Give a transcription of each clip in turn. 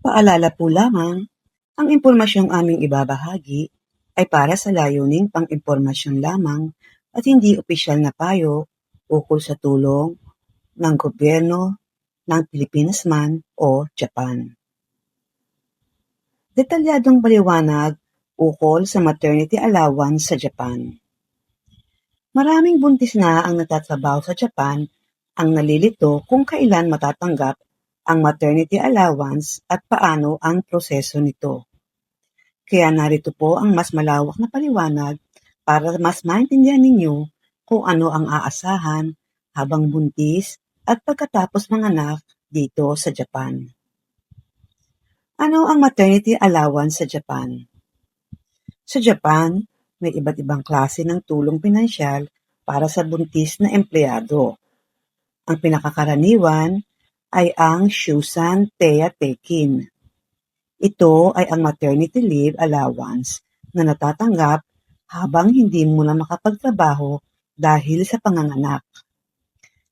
Paalala po lamang, ang impormasyong aming ibabahagi ay para sa layuning pang-impormasyon lamang at hindi opisyal na payo ukol sa tulong ng gobyerno ng Pilipinas man o Japan. Detalyadong paliwanag ukol sa maternity allowance sa Japan. Maraming buntis na ang nagtatrabaho sa Japan ang nalilito kung kailan matatanggap ang maternity allowance at paano ang proseso nito. Kaya narito po ang mas malawak na paliwanag para mas maintindihan ninyo kung ano ang aasahan habang buntis at pagkatapos manganak dito sa Japan. Ano ang maternity allowance sa Japan? Sa Japan, may iba't ibang klase ng tulong pinansyal para sa buntis na empleyado. Ang pinakakaraniwan ay ang Shusan Teya Tekin. Ito ay ang maternity leave allowance na natatanggap habang hindi mo na makapagtrabaho dahil sa panganganak.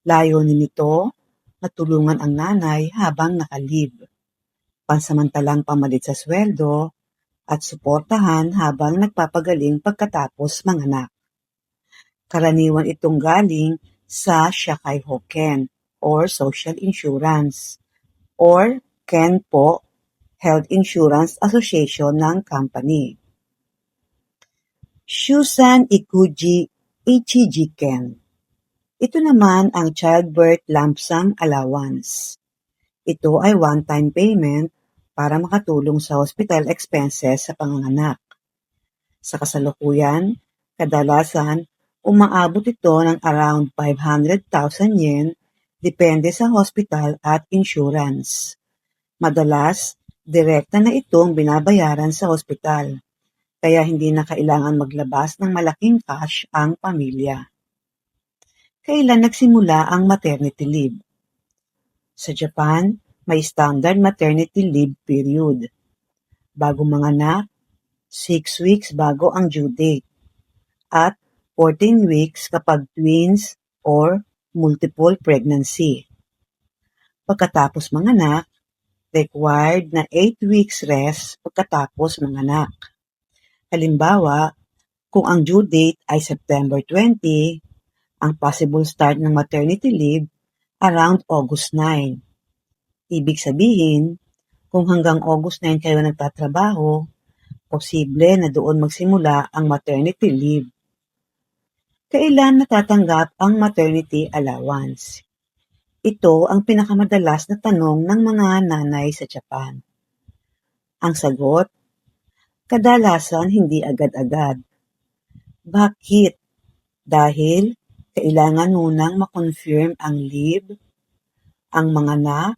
Layunin nito na tulungan ang nanay habang naka-leave, pansamantalang pamalit sa sweldo at suportahan habang nagpapagaling pagkatapos manganak. Karaniwan itong galing sa Shakai Hoken or Social Insurance or KENPO, Health Insurance Association ng company. Shusan Ikuji Ichijiken. Ito naman ang Childbirth Lump Sum Allowance. Ito ay one-time payment para makatulong sa hospital expenses sa panganganak. Sa kasalukuyan, kadalasan, umaabot ito ng around 500,000 yen depende sa hospital at insurance. Madalas, direkta na itong binabayaran sa hospital, kaya hindi na kailangan maglabas ng malaking cash ang pamilya. Kailan nagsimula ang maternity leave? Sa Japan, may standard maternity leave period. Bago manganak, 6 weeks bago ang due date, at 14 weeks kapag twins or multiple pregnancy. Pagkatapos manganak, required na 8 weeks rest pagkatapos manganak. Halimbawa, kung ang due date ay September 20, ang possible start ng maternity leave around August 9. Ibig sabihin, kung hanggang August 9 kayo nagtatrabaho, posible na doon magsimula ang maternity leave. Kailan natatanggap ang maternity allowance? Ito ang pinakamadalas na tanong ng mga nanay sa Japan. Ang sagot, kadalasan hindi agad-agad. Bakit? Dahil kailangan munang makonfirm ang leave, ang manganak,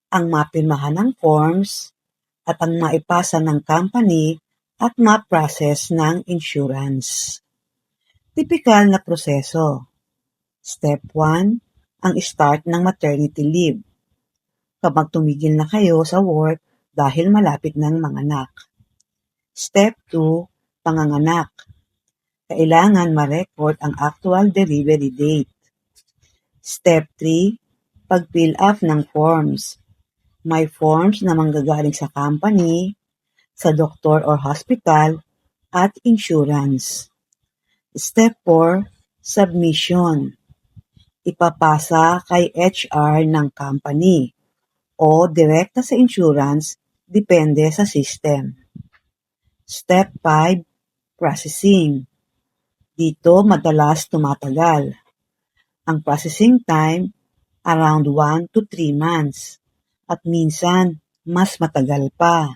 ang mapirmahan ng forms, at ang maipasa ng company at ma-process ng insurance. Tipikal na proseso. Step 1, ang start ng maternity leave. Kapag tumigil na kayo sa work dahil malapit ng manganak. Step 2, panganganak. Kailangan ma-record ang actual delivery date. Step 3, pag-fill up ng forms. May forms na manggagaling sa company, sa doktor or hospital, at insurance. Step 4, submission. Ipapasa kay HR ng company o direkta sa insurance, depende sa system. Step 5, processing. Dito madalas tumatagal. Ang processing time, around 1 to 3 months. At minsan, mas matagal pa.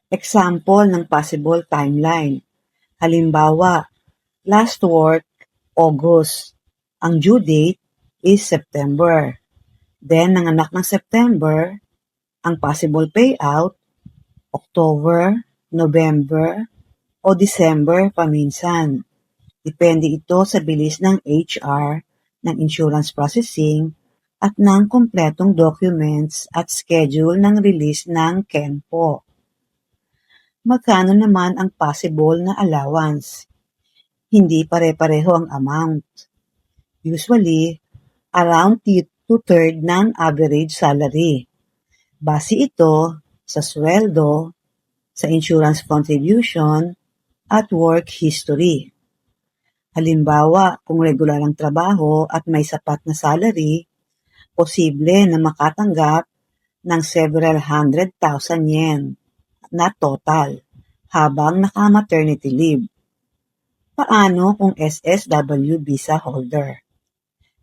Example ng possible timeline. Halimbawa, last work, August. Ang due date is September. Then, nanganak ng September, ang possible payout, October, November, o December paminsan. Depende ito sa bilis ng HR, ng insurance processing, at ng kumpletong documents at schedule ng release ng KENPO. Magkano naman ang possible na allowance? Hindi pare-pareho ang amount. Usually, around 2/3 ng average salary. Base ito sa sweldo, sa insurance contribution, at work history. Halimbawa, kung regular ang trabaho at may sapat na salary, posible na makatanggap ng several 100,000 yen na total habang naka-maternity leave. Paano kung SSW visa holder?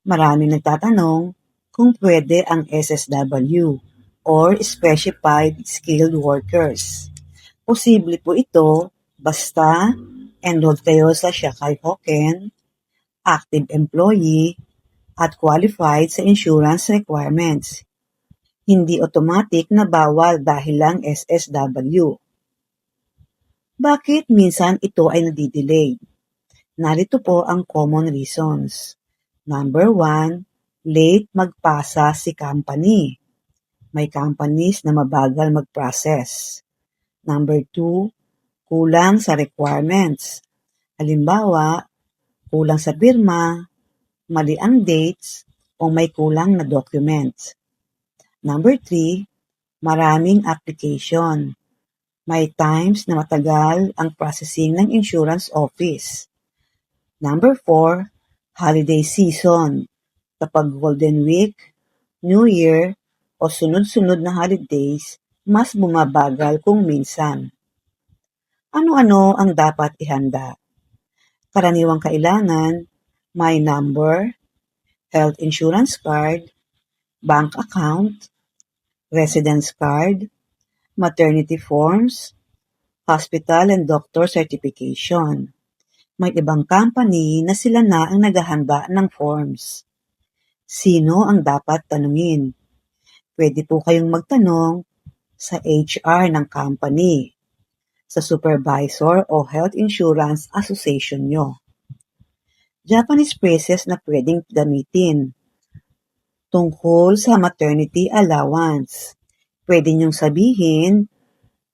Maraming nagtatanong kung pwede ang SSW or Specified Skilled Workers. Posible po ito basta enrolled kayo sa Shakai Hoken, active employee, at qualified sa insurance requirements. Hindi automatic na bawal dahil lang SSW. Bakit minsan ito ay nadidelay? Narito po ang common reasons. Number 1, late magpasa si company. May companies na mabagal mag-process. Number 2, kulang sa requirements. Halimbawa, kulang sa pirma, mali ang dates, o may kulang na documents. Number 3, maraming application. May times na matagal ang processing ng insurance office. Number 4, holiday season. Kapag Golden Week, New Year, o sunod-sunod na holidays, mas bumabagal kung minsan. Ano-ano ang dapat ihanda? Karaniwang kailangan, may number, health insurance card, bank account, residence card, maternity forms, hospital and doctor certification. May ibang company na sila na ang naghahanda ng forms. Sino ang dapat tanungin? Pwede po kayong magtanong sa HR ng company, sa supervisor o health insurance association nyo. Japanese phrases na pwedeng gamitin. Tungkol sa maternity allowance, pwede nyong sabihin,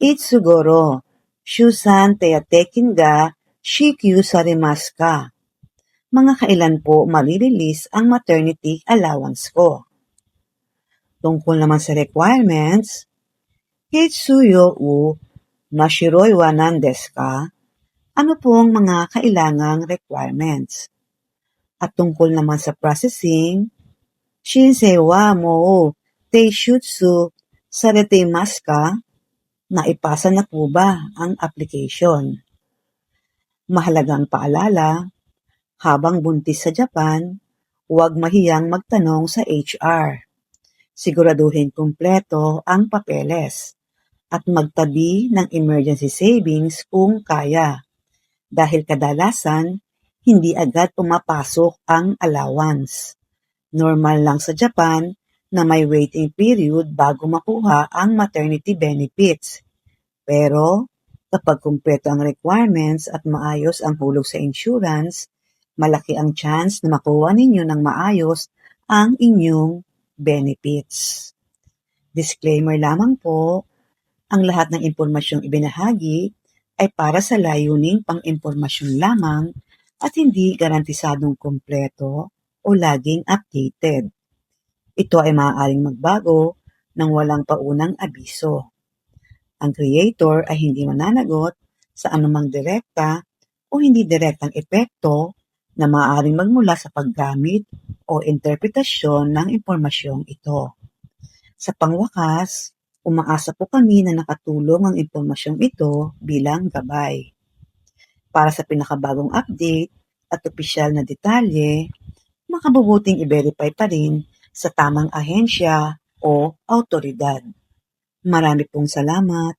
Itsugoro, Shusan teyatekin ga shikyu sarimasu ka. Mga kailan po marirelease ang maternity allowance ko? Tungkol naman sa requirements, Hitsuyo wo nashiroi wa nan desu ka? Ano pong mga kailangang requirements? At tungkol naman sa processing, Shinsei wa mo teishutsu sarete-imasu ka? Naipasa na po ba ang application? Mahalagang paalala, habang buntis sa Japan, huwag mahiyang magtanong sa HR. Siguraduhin kumpleto ang papeles at magtabi ng emergency savings kung kaya. Dahil kadalasan, hindi agad pumapasok ang allowance. Normal lang sa Japan na may waiting period bago makuha ang maternity benefits. Pero kapag kumpleto ang requirements at maayos ang hulog sa insurance, malaki ang chance na makuha ninyo ng maayos ang inyong benefits. Disclaimer lamang po, ang lahat ng impormasyong ibinahagi ay para sa layuning pang-impormasyon lamang at hindi garantisadong kumpleto o laging updated. Ito ay maaaring magbago nang walang paunang abiso. Ang creator ay hindi mananagot sa anumang direkta o hindi direktang epekto na maaaring magmula sa paggamit o interpretasyon ng impormasyong ito. Sa pangwakas, umaasa po kami na nakatulong ang impormasyong ito bilang gabay. Para sa pinakabagong update at opisyal na detalye, makabubuting i-verify pa rin sa tamang ahensya o autoridad. Marami pong salamat.